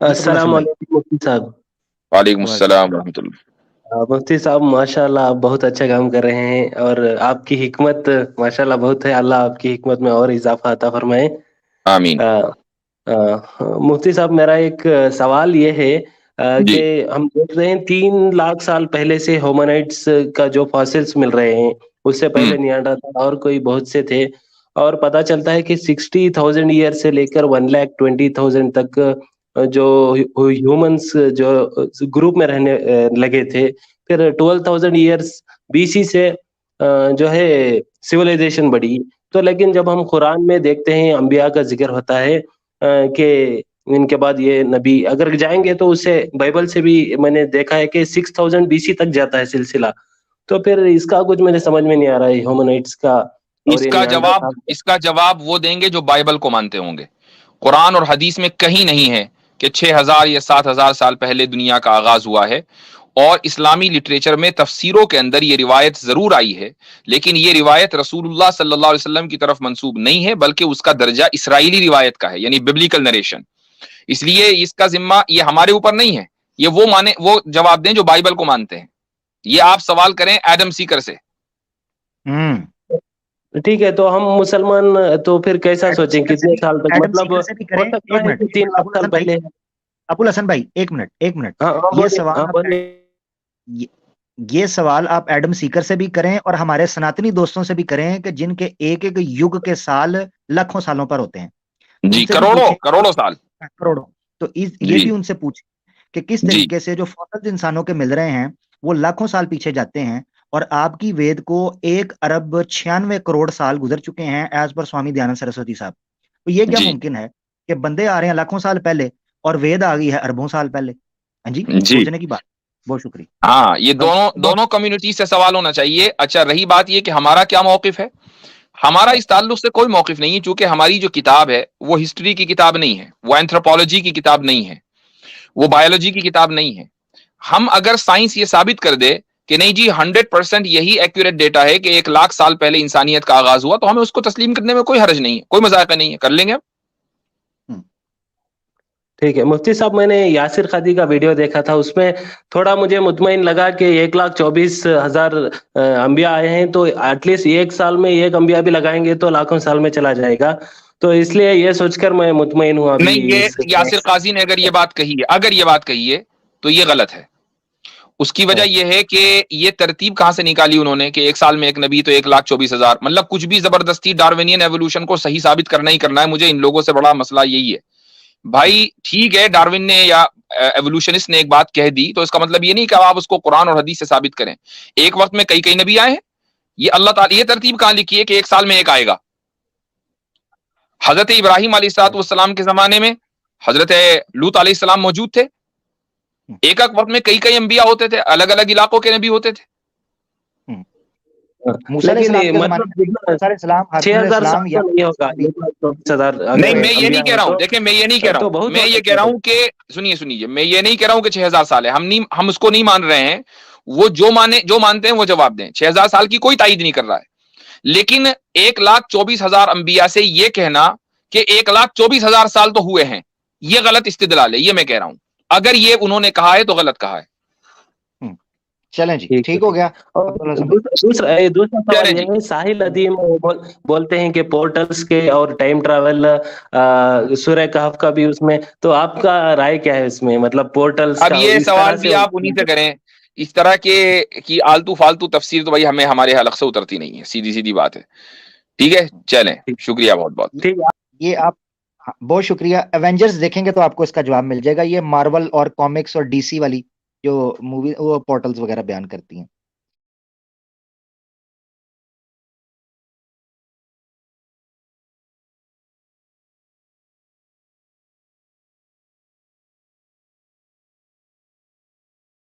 بالکل حسن السلام بھائی. علیکم مفتی صاحب. وعلیکم وعلیکم السلام السلام. ورحمۃ اللہ. مفتی صاحب ماشاء اللہ آپ بہت اچھا کام کر رہے ہیں اور آپ کی حکمت ماشاء اللہ بہت ہے. اللہ آپ کی حکمت میں اور اضافہ عطا فرمائے. آمین. مفتی صاحب میرا ایک سوال یہ ہے جی. کہ ہم دیکھ رہے ہیں 3 لاکھ سال پہلے سے ہومونائٹس کا جو فاسلس مل رہے ہیں اس سے پہلے نیانڈرتھال اور کوئی بہت سے تھے اور پتا چلتا ہے کہ 60,000 ایئر سے لے کر 1,20,000 تک جو ہیومنس جو گروپ میں رہنے لگے تھے. پھر 12,000 ایئرس BC سے جو ہے سویلائزیشن بڑھی. تو لیکن جب ہم قرآن میں دیکھتے ہیں انبیاء کا ذکر ہوتا ہے کہ ان کے بعد یہ نبی اگر جائیں گے تو اس سے بائبل سے بھی میں نے دیکھا ہے کہ 6,000 BC تک جاتا ہے سلسلہ. تو پھر اس کا کچھ مجھے سمجھ میں نہیں آ رہا ہے ہیومنائٹس کا اور یہ نیانڈرتھال. اس کا جواب وہ دیں گے جو بائبل کو مانتے ہوں گے. قرآن اور حدیث میں کہیں نہیں ہے کہ 6,000 یا 7,000 سال پہلے دنیا کا آغاز ہوا ہے. اور اسلامی لٹریچر میں تفسیروں کے اندر یہ روایت ضرور آئی ہے، لیکن یہ روایت رسول اللہ صلی اللہ علیہ وسلم کی طرف منسوب نہیں ہے، بلکہ اس کا درجہ اسرائیلی روایت کا ہے، یعنی ببلیکل نریشن. اس لیے اس کا ذمہ یہ ہمارے اوپر نہیں ہے. یہ وہ جواب دیں جو بائبل کو مانتے ہیں. یہ آپ سوال کریں ایڈم سیکر سے. ٹھیک ہے، تو ہم مسلمان تو پھر کیسا سوچیں کتنے سال تک، ایڈم مطلب سیکر سے بھی کریں. ہو سکتا ایک ہے منٹ کہ 3 لاکھ سال پہلے. ابو الحسن بھائی ایک منٹ. ہاں یہ سوال یہ سوال آپ ایڈم سیکر سے بھی کریں اور ہمارے سناتنی دوستوں سے بھی کریں کہ جن کے ایک ایک یگ کے سال لاکھوں سالوں پر ہوتے ہیں. جی، کروڑوں سال. کروڑوں. تو یہ بھی ان سے پوچھیں کہ کس طریقے سے جو فوسلز انسانوں کے مل رہے ہیں وہ لاکھوں سال پیچھے جاتے ہیں، اور آپ کی وید کو 1,96,00,00,000 سال گزر چکے ہیں ایز پر سوامی دیانند سرسوتی صاحب. تو یہ کیا ممکن ہے کہ بندے آ رہے ہیں لاکھوں سال پہلے اور وید آ گئی ہے اربوں سال پہلے؟ ہاں جی، سوچنے کی بات. بہت شکریہ. ہاں، یہ دونوں کمیونٹی سے سوال ہونا چاہیے. اچھا، رہی بات یہ کہ ہمارا کیا موقف ہے، ہمارا اس تعلق سے کوئی موقف نہیں ہے، چونکہ ہماری جو کتاب ہے وہ ہسٹری کی کتاب نہیں ہے، وہ اینتھروپولوجی کی کتاب نہیں ہے، وہ بایولوجی کی کتاب نہیں ہے. ہم اگر سائنس یہ ثابت کر دے کہ نہیں جی 100% یہی ایکوریٹ ڈیٹا ہے کہ 1,00,000 سال پہلے انسانیت کا آغاز ہوا، تو ہمیں اس کو تسلیم کرنے میں کوئی حرج نہیں ہے، کوئی مذاق نہیں ہے، کر لیں گے. ٹھیک ہے مفتی صاحب، میں نے یاسر قادری کا ویڈیو دیکھا تھا، اس میں تھوڑا مجھے مطمئن لگا کہ 1,24,000 انبیاء آئے ہیں، تو ایٹ لیسٹ 1 سال میں ایک انبیاء بھی لگائیں گے تو لاکھوں سال میں چلا جائے گا. تو اس لیے یہ سوچ کر میں مطمئن ہوں ابھی. نہیں، یہ یاسر قاضی نے اگر یہ بات کہی ہے تو یہ غلط ہے. اس کی وجہ یہ ہے کہ یہ ترتیب کہاں سے نکالی انہوں نے کہ 1 سال میں ایک نبی تو 1,24,000، مطلب کچھ بھی زبردستی ڈاروینین ایوولوشن کو صحیح ثابت کرنا ہی کرنا ہے. مجھے ان لوگوں سے بڑا مسئلہ یہی ہے بھائی. ٹھیک ہے، ڈاروین نے یا ایوولوشنسٹ نے ایک بات کہہ دی تو اس کا مطلب یہ نہیں کہ آپ اس کو قرآن اور حدیث سے ثابت کریں. ایک وقت میں کئی نبی آئے ہیں. یہ اللہ تعالیٰ یہ ترتیب کہاں لکھی ہے کہ 1 سال میں ایک آئے گا؟ حضرت ابراہیم علیہ الصلوۃ والسلام کے زمانے میں حضرت لوط علیہ السلام موجود تھے. ایک وقت میں کئی انبیاء ہوتے تھے، الگ الگ علاقوں کے نبی ہوتے تھے. لیکن نہیں، میں یہ نہیں کہہ رہا ہوں، دیکھیں میں یہ نہیں کہہ رہا ہوں، میں یہ کہہ رہا ہوں کہ سنیے، میں یہ نہیں کہہ رہا ہوں کہ 6,000 سال ہے. ہم اس کو نہیں مان رہے ہیں. وہ جو مانتے ہیں وہ جواب دیں. 6,000 سال کی کوئی تائید نہیں کر رہا ہے. لیکن 1,24,000 انبیاء سے یہ کہنا کہ 1,24,000 سال تو ہوئے ہیں، یہ غلط استدلال ہے. یہ میں کہہ رہا ہوں اگر یہ انہوں نے کہا ہے تو غلط کہا ہے. چلیں جی، ٹھیک ہو گیا. دوسرا سوال یہ ہے، ساحل ادیم بولتے ہیں کہ پورٹلز کے اور ٹائم ٹریول سورہ کہف کا بھی اس میں، تو آپ کا رائے کیا ہے اس میں، مطلب پورٹلز کا؟ اب یہ سوال بھی آپ انہی سے کریں. اس طرح کی آلتو فالتو تفسیر تو بھائی ہمارے حلق سے اترتی نہیں ہے، سیدھی بات ہے. ٹھیک ہے، چلیں، شکریہ بہت. یہ آپ بہت شکریہ. ایونجرز دیکھیں گے تو آپ کو اس کا جواب مل جائے گا. یہ مارول اور کامکس اور DC والی جو مووی وہ پورٹلز وغیرہ بیان کرتی ہیں.